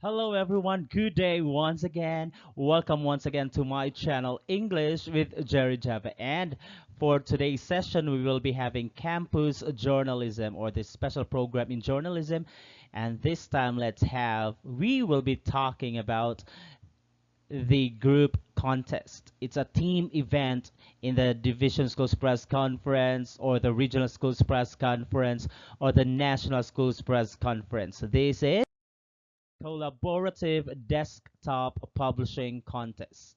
Hello everyone, good day once again. Welcome once again to my channel English with Jerry Java. And for today's session, we will be having campus journalism or this special program in journalism. And this time we will be talking about the group contest. It's a team event in the division schools press conference or the regional schools press conference or the national schools press conference. This is collaborative desktop publishing contest.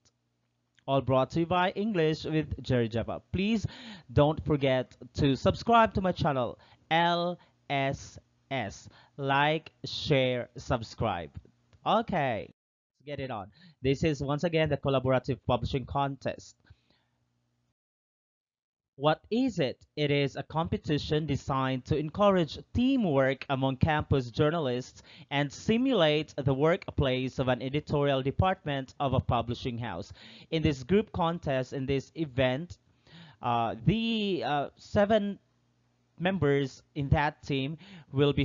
All brought to you by English with Jerry Java. Please don't forget to subscribe to my channel LSS. Like, share, subscribe. Okay, let's get it on. This is once again the collaborative publishing contest. What is it? It is a competition designed to encourage teamwork among campus journalists and simulate the workplace of an editorial department of a publishing house. In this group contest, in this event, the 7 members in that team will be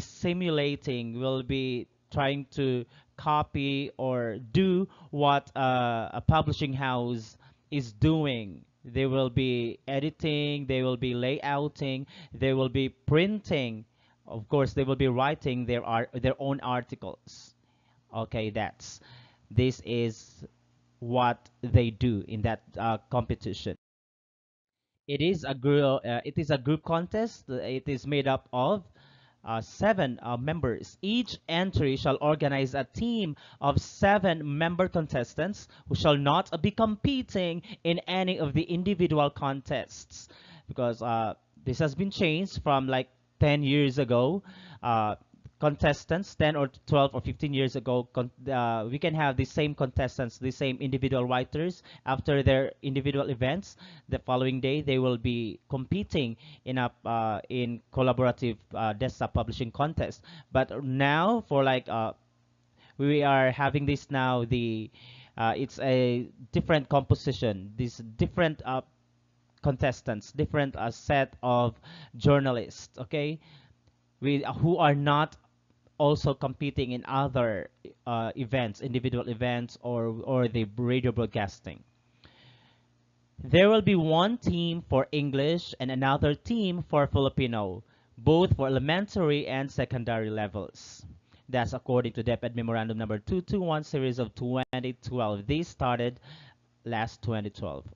trying to copy or do what a publishing house is doing. They will be editing, they will be layouting, they will be printing. Of course, they will be writing their own articles. Okay, this is what they do in that competition. It is a group contest. It is made up of 7 members. Each entry shall organize a team of 7 member contestants who shall not be competing in any of the individual contests, because this has been changed from like 10 years ago. Contestants 10 or 12 or 15 years ago, we can have the same contestants, the same individual writers. After their individual events, the following day they will be competing in collaborative desktop publishing contest. But now for we are having this now, the it's a different composition, these different contestants, different set of journalists, okay, who are not also competing in other events, individual events, or the radio broadcasting. There will be one team for English and another team for Filipino, both for elementary and secondary levels. That's according to DepEd Memorandum number 221 series of 2012. This started last 2012.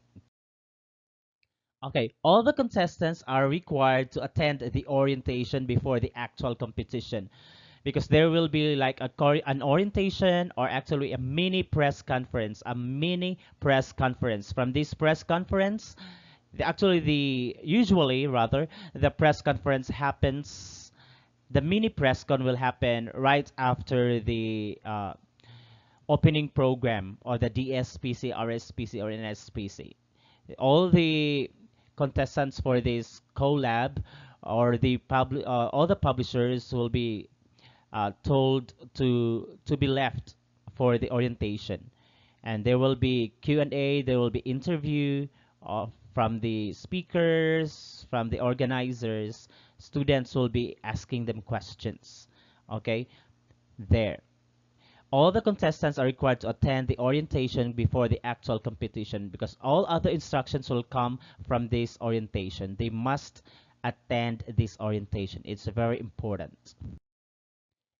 Okay, all the contestants are required to attend the orientation before the actual competition, because there will be like an orientation, or actually a mini press conference, From this press conference, usually rather, the press conference happens, the mini press con will happen right after the opening program, or the DSPC, RSPC, or NSPC. All the contestants for this collab, or all the publishers will be told to be left for the orientation, and there will be Q&A, there will be interview from the speakers, from the organizers. Students will be asking them questions. Okay, there. All the contestants are required to attend the orientation before the actual competition, because all other instructions will come from this orientation. They must attend this orientation. It's very important.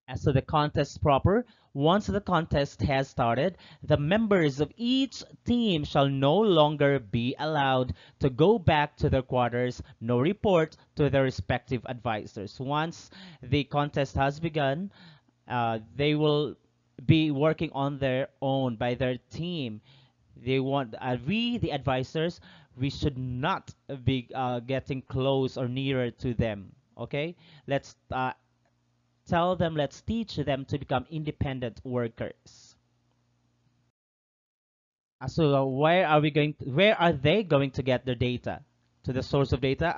As to the contest proper, once the contest has started, the members of each team shall no longer be allowed to go back to their quarters nor report to their respective advisors. Once the contest has begun, they will be working on their own by their team. We, the advisors, we should not be getting close or nearer to them. Okay, let's teach them to become independent workers. Where are they going to get their data? To the source of data,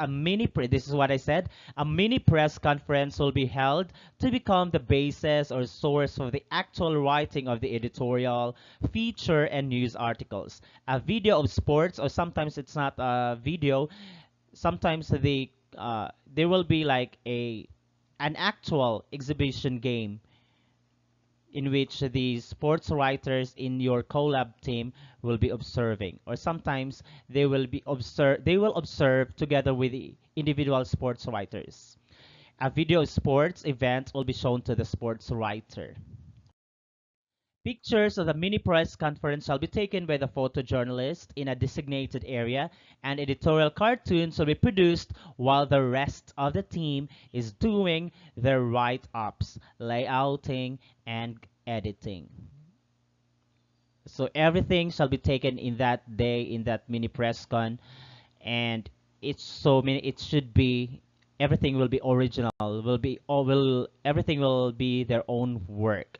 this is what I said, a mini press conference will be held to become the basis or source of the actual writing of the editorial, feature, and news articles. A video of sports, or sometimes it's not a video, sometimes there will be like an actual exhibition game in which the sports writers in your collab team will be observing, or sometimes they will observe together with the individual sports writers. A video sports event will be shown to the sports writer. Pictures of the mini press conference shall be taken by the photojournalist in a designated area, and editorial cartoons will be produced while the rest of the team is doing their write-ups, layouting, and editing. So everything shall be taken in that day in that mini press con, and it's so many. It should be everything will be original. Will be all will everything will be their own work.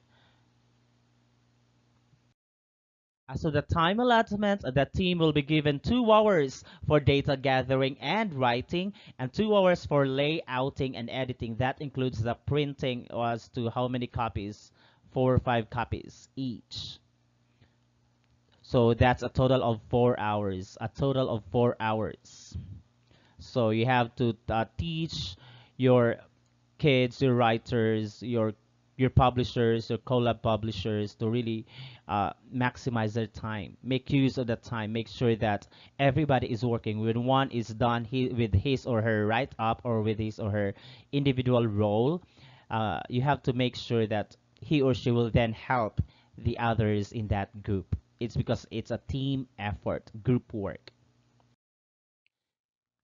So the time allotment, the team will be given 2 hours for data gathering and writing, and 2 hours for layouting and editing. That includes the printing as to how many copies, 4 or 5 copies each. So that's a total of 4 hours. A total of 4 hours. So you have to teach your kids, your writers, your publishers, your collab publishers to really maximize their time, make use of the time, make sure that everybody is working. When one is done with his or her write up or with his or her individual role, you have to make sure that he or she will then help the others in that group. It's because it's a team effort, group work.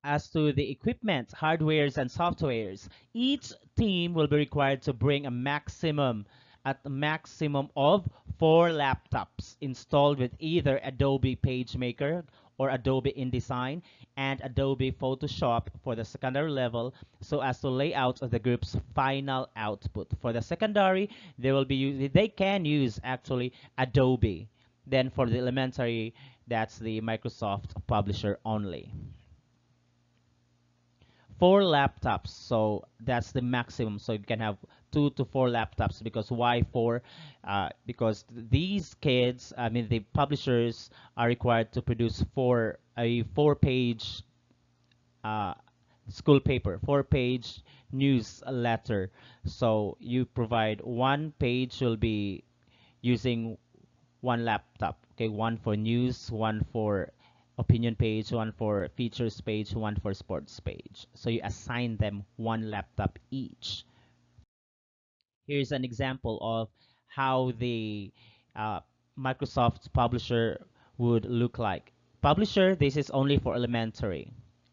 As to the equipment, hardwares and softwares, each team will be required to bring a maximum of 4 laptops installed with either Adobe PageMaker or Adobe InDesign and Adobe Photoshop for the secondary level, so as to lay out the group's final output. For the secondary, they can use actually Adobe. Then for the elementary, that's the Microsoft Publisher only. 4 laptops, so that's the maximum. So you can have 2 to 4 laptops. Because why four? Because these kids, I mean the publishers, are required to produce a 4 page uh, school paper, 4 page newsletter. So you provide 1 page will be using 1 laptop. Okay, one for news, one for opinion page, one for features page, one for sports page. So you assign them 1 laptop each. Here's an example of how the uh, Microsoft Publisher would look like. Publisher, this is only for elementary,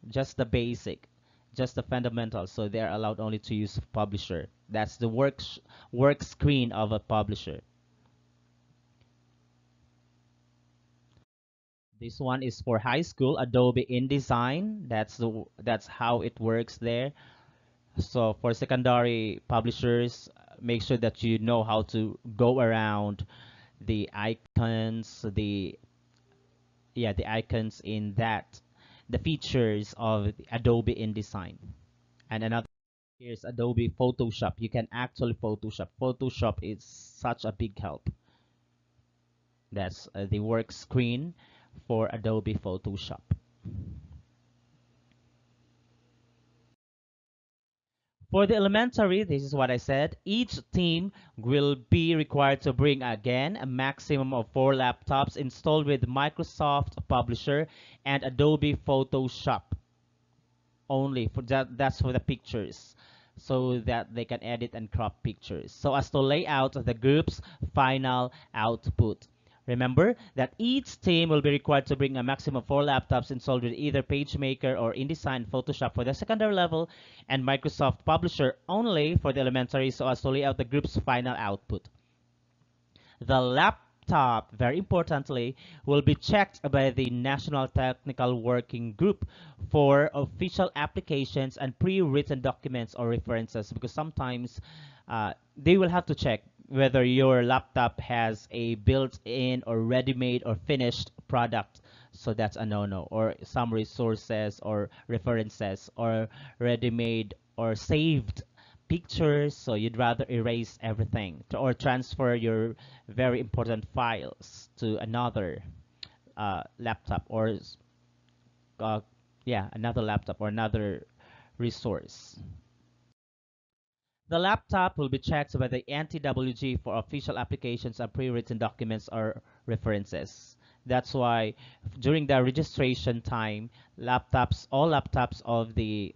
just the basic, just the fundamentals. So they're allowed only to use Publisher. That's the work screen of a publisher. This one is for high school, Adobe InDesign. That's how it works there. So for secondary publishers, make sure that you know how to go around the icons, the icons in that, the features of Adobe InDesign. And another, here's Adobe Photoshop. You can actually Photoshop. Photoshop is such a big help. That's the work screen for Adobe Photoshop. For the elementary, this is what I said. Each team will be required to bring again a maximum of 4 laptops installed with Microsoft Publisher and Adobe Photoshop only. For that's for the pictures, so that they can edit and crop pictures. So as to lay out the group's final output. Remember that each team will be required to bring a maximum of 4 laptops installed with either PageMaker or InDesign Photoshop for the secondary level and Microsoft Publisher only for the elementary, so as to lay out the group's final output. The laptop, very importantly, will be checked by the National Technical Working Group for official applications and pre-written documents or references, because sometimes they will have to check whether your laptop has a built-in or ready-made or finished product. So that's a no-no. Or some resources or references or ready-made or saved pictures, so you'd rather erase everything or transfer your very important files to another laptop or uh, yeah, another laptop or another resource. The laptop will be checked by the NTWG for official applications and pre-written documents or references. That's why during the registration time, all laptops of the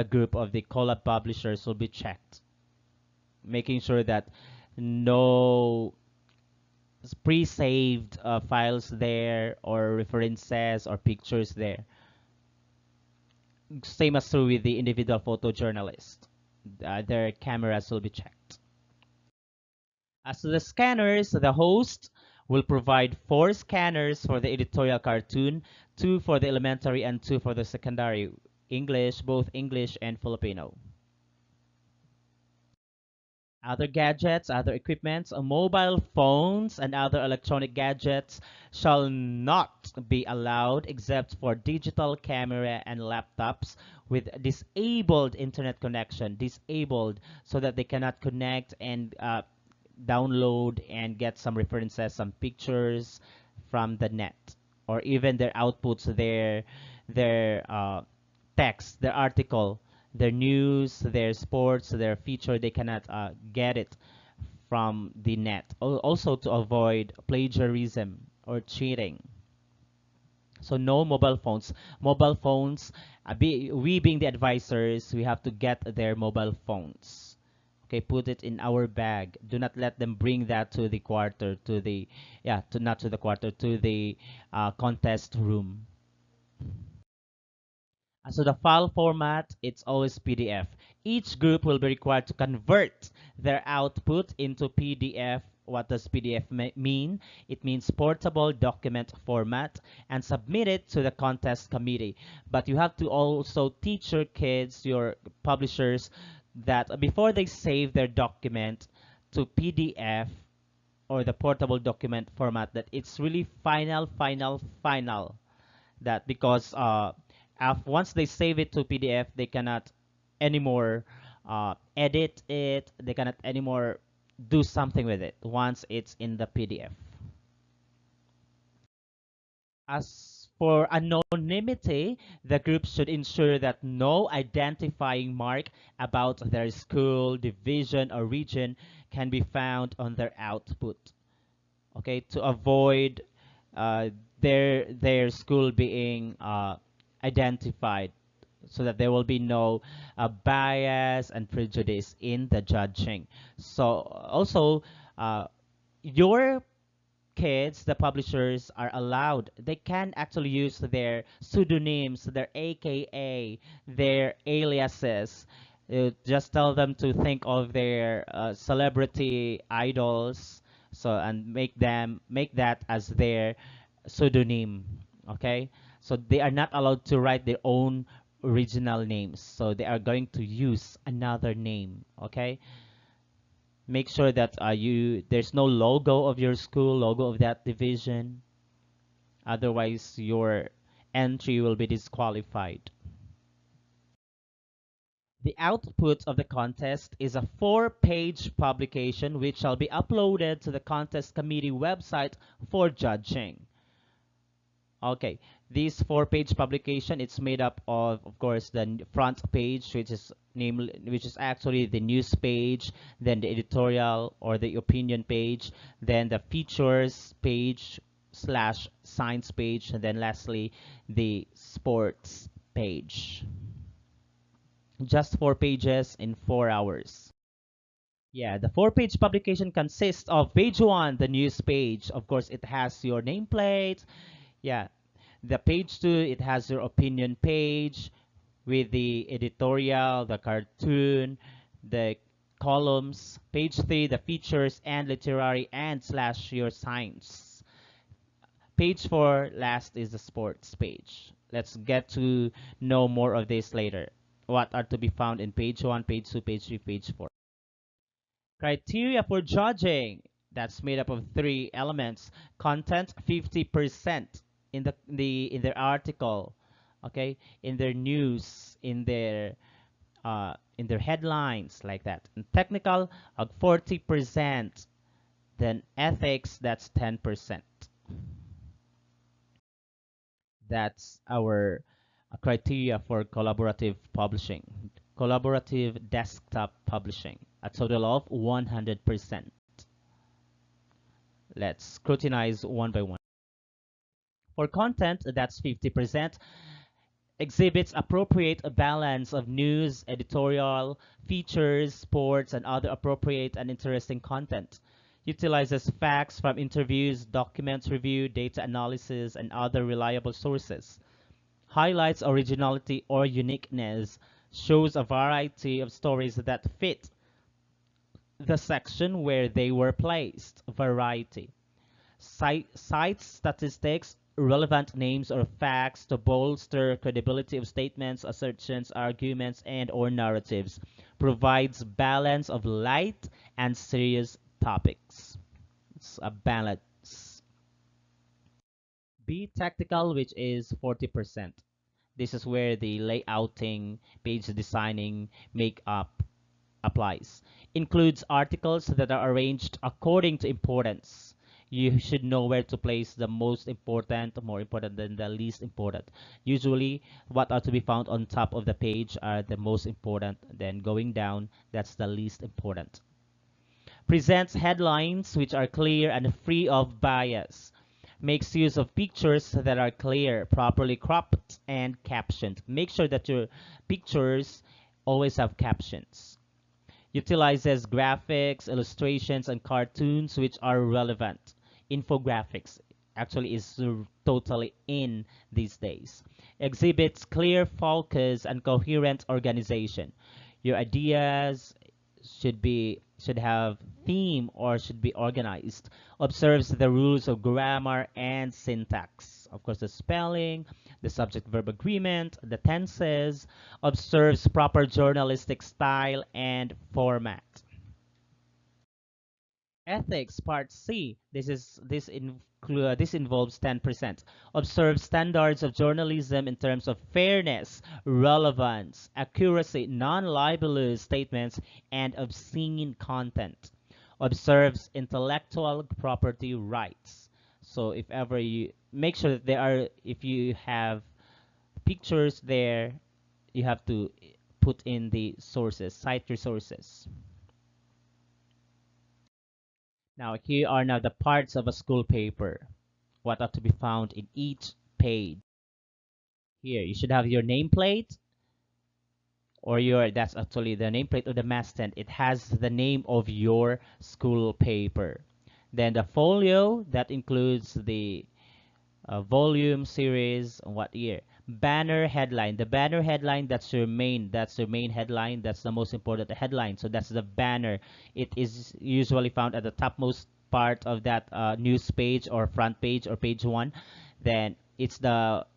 group of the collab publishers will be checked, making sure that no pre-saved files there or references or pictures there. Same as true with the individual photojournalist. Their cameras will be checked. As to the scanners, the host will provide 4 scanners for the editorial cartoon, 2 for the elementary and 2 for the secondary, English, both English and Filipino. Other gadgets, other equipments, mobile phones, and other electronic gadgets shall not be allowed except for digital camera and laptops with disabled internet connection, disabled so that they cannot connect and download and get some references, some pictures from the net, or even their outputs, their text, their article, their news, their sports, their feature. They cannot get it from the net. Also to avoid plagiarism or cheating. So no mobile phones. Mobile phones, we being the advisors, we have to get their mobile phones. Okay, put it in our bag. Do not let them bring that to the quarter, to the, yeah, to not to the quarter, to the contest room. So the file format, it's always PDF. Each group will be required to convert their output into PDF. What does PDF mean? It means portable document format, and submit it to the contest committee. But you have to also teach your kids, your publishers, that before they save their document to PDF or the portable document format, that it's really final, that because once they save it to PDF, they cannot anymore edit it. They cannot anymore do something with it once it's in the PDF. As for anonymity, the group should ensure that no identifying mark about their school, division, or region can be found on their output. Okay, to avoid uh, their school being identified, so that there will be no bias and prejudice in the judging. So also, your kids, the publishers, are allowed. They can actually use their pseudonyms, their AKA, their aliases. Just tell them to think of their celebrity idols, so and make that as their pseudonym. Okay, so they are not allowed to write their own original names. So they are going to use another name. Okay, make sure that there's no logo of your school, logo of that division. Otherwise, your entry will be disqualified. The output of the contest is a 4-page publication which shall be uploaded to the contest committee website for judging. Okay, this 4-page publication, it's made up of course, the front page, which is actually the news page, then the editorial or the opinion page, then the features page slash science page, and then lastly the sports page. Just 4 pages in 4 hours. Yeah, the 4-page publication consists of page 1, the news page. Of course, it has your nameplate. Yeah, the page 2, it has your opinion page with the editorial, the cartoon, the columns. Page 3, the features and literary and slash your science. Page 4, last, is the sports page. Let's get to know more of this later. What are to be found in page 1, page 2, page 3, page 4. Criteria for judging. That's made up of 3 elements. Content, 50% in their article, okay, in their news, in their headlines, like that. And technical, 40%. Then ethics, that's 10%. That's our criteria for collaborative publishing. collaborative desktop publishing, a total of 100%. Let's scrutinize one by one. For content, that's 50%. Exhibits appropriate a balance of news, editorial, features, sports, and other appropriate and interesting content. Utilizes facts from interviews, documents review, data analysis, and other reliable sources. Highlights originality or uniqueness. Shows a variety of stories that fit the section where they were placed. Variety. Cites statistics, relevant names or facts to bolster credibility of statements, assertions, arguments, and/or narratives. Provides balance of light and serious topics. It's a balance. Be tactical, which is 40%. This is where the layouting, page designing, makeup applies. Includes articles that are arranged according to importance. You should know where to place the most important, more important than the least important. Usually, what are to be found on top of the page are the most important. Then going down, that's the least important. Presents headlines which are clear and free of bias. Makes use of pictures that are clear, properly cropped, and captioned. Make sure that your pictures always have captions. Utilizes graphics, illustrations, and cartoons which are relevant. Infographics actually is totally in these days. Exhibits clear focus and coherent organization. Your ideas should have theme or should be organized. Observes the rules of grammar and syntax. Of course, the spelling, the subject-verb agreement, the tenses. Observes proper journalistic style and format. Ethics, Part C. This involves 10%. Observe standards of journalism in terms of fairness, relevance, accuracy, non-libelous statements, and obscene content. Observes intellectual property rights. So if ever you make sure that if you have pictures there, you have to put in the sources, cite resources. Now, here are now the parts of a school paper. What are to be found in each page. Here, you should have your nameplate, or that's actually the nameplate of the masthead. It has the name of your school paper. Then the folio, that includes the volume, series, what year. Banner headline. The banner headline, that's your main headline. That's the most important headline. So that's the banner. It is usually found at the topmost part of that news page or front page or page one. Then it's that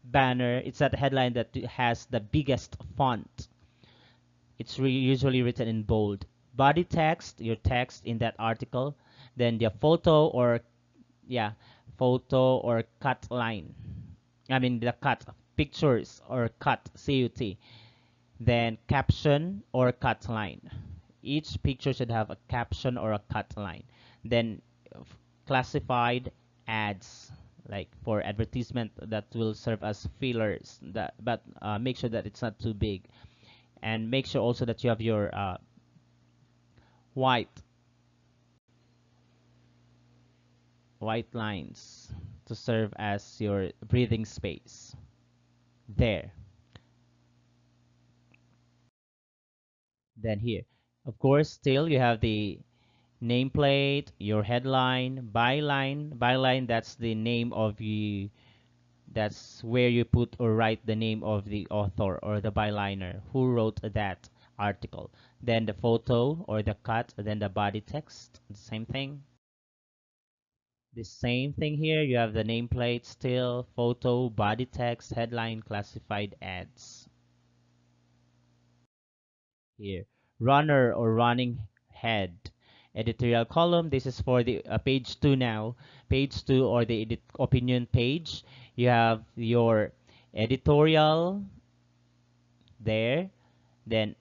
banner. It's that headline that has the biggest font. It's usually written in bold. Body text, your text in that article. Then the photo or cut line. I mean the cut pictures or cut CUT. Then caption or cut line. Each picture should have a caption or a cut line. Then classified ads, like for advertisement that will serve as fillers. But make sure that it's not too big, and make sure also that you have your white lines to serve as your breathing space. There. Then here, of course, still you have the nameplate, your headline, byline. Byline, that's the name of you. That's where you put or write the name of the author or the byliner who wrote that article. Then the photo or the cut, then the body text, the same thing. The same thing here. You have the nameplate still, photo, body text, headline, classified ads. Here, runner or running head. Editorial column. This is for the page 2 now. Page 2 or the opinion page. You have your editorial there. Then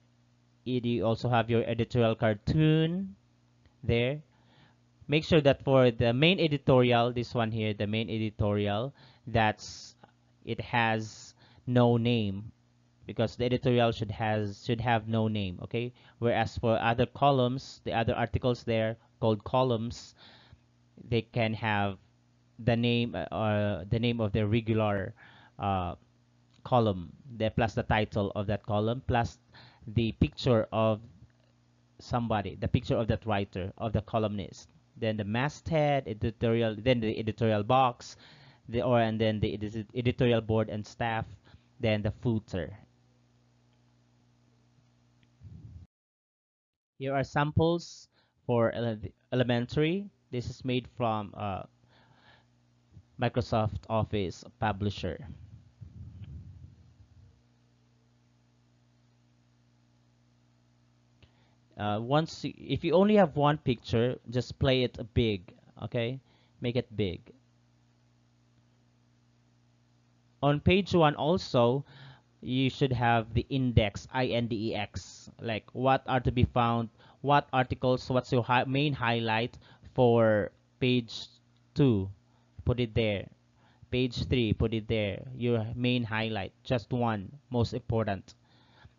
you also have your editorial cartoon there. Make sure that for the main editorial, this one here, the main editorial, it has no name. because the editorial should have no name. Okay, whereas for other columns, the other articles there called columns, they can have the name of their regular uh, column, plus the title of that column, plus the picture of somebody, the picture of that writer, of the columnist. Then the masthead, editorial, then the editorial box, and then the editorial board and staff, then the footer. Here are samples for elementary. This is made from Microsoft Office Publisher. If you only have one picture, just play it big. Okay, make it big. On page 1 also, you should have the index, INDEX, like what are to be found, what articles, what's your main highlight for page 2, put it there. Page 3, put it there. Your main highlight, just one, most important.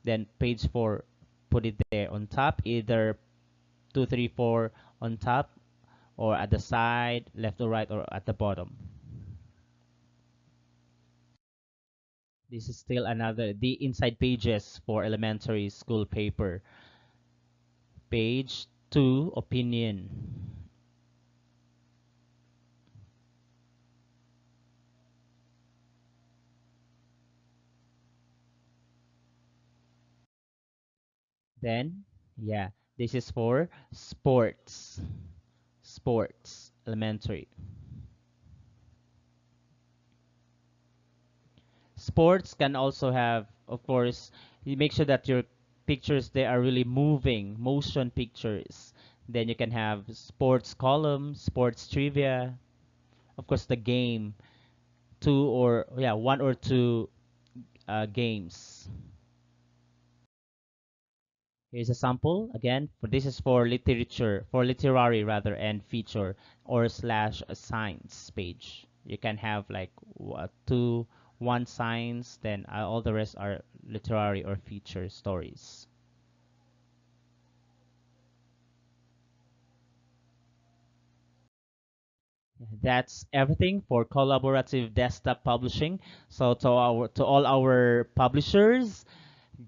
Then page 4, put it there on top, either 2, 3, 4 on top, or at the side, left or right, or at the bottom. This is still another, the inside pages for elementary school paper. Page 2, opinion. Then, yeah, this is for sports. Sports, elementary. Sports can also have, of course, you make sure that your pictures they are really moving, motion pictures. Then you can have sports column, sports trivia, of course the game, one or two games. Here's a sample again. This is for literature, for literary rather, and feature or slash science page. You can have like one science, then all the rest are literary or feature stories. That's everything for collaborative desktop publishing. So to all our publishers,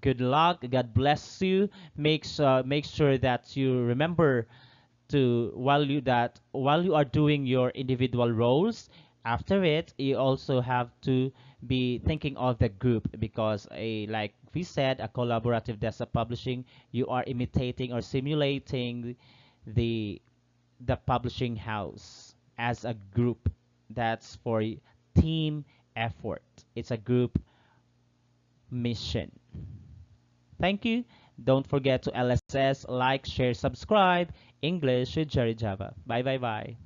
good luck. God bless you. Make sure that you remember to while you are doing your individual roles. After it, you also have to be thinking of the group because like we said, a collaborative desktop publishing, you are imitating or simulating the the publishing house as a group. That's for team effort. It's a group mission. Thank you. Don't forget to LSS, like, share, subscribe. English with Jerry Java. Bye bye bye.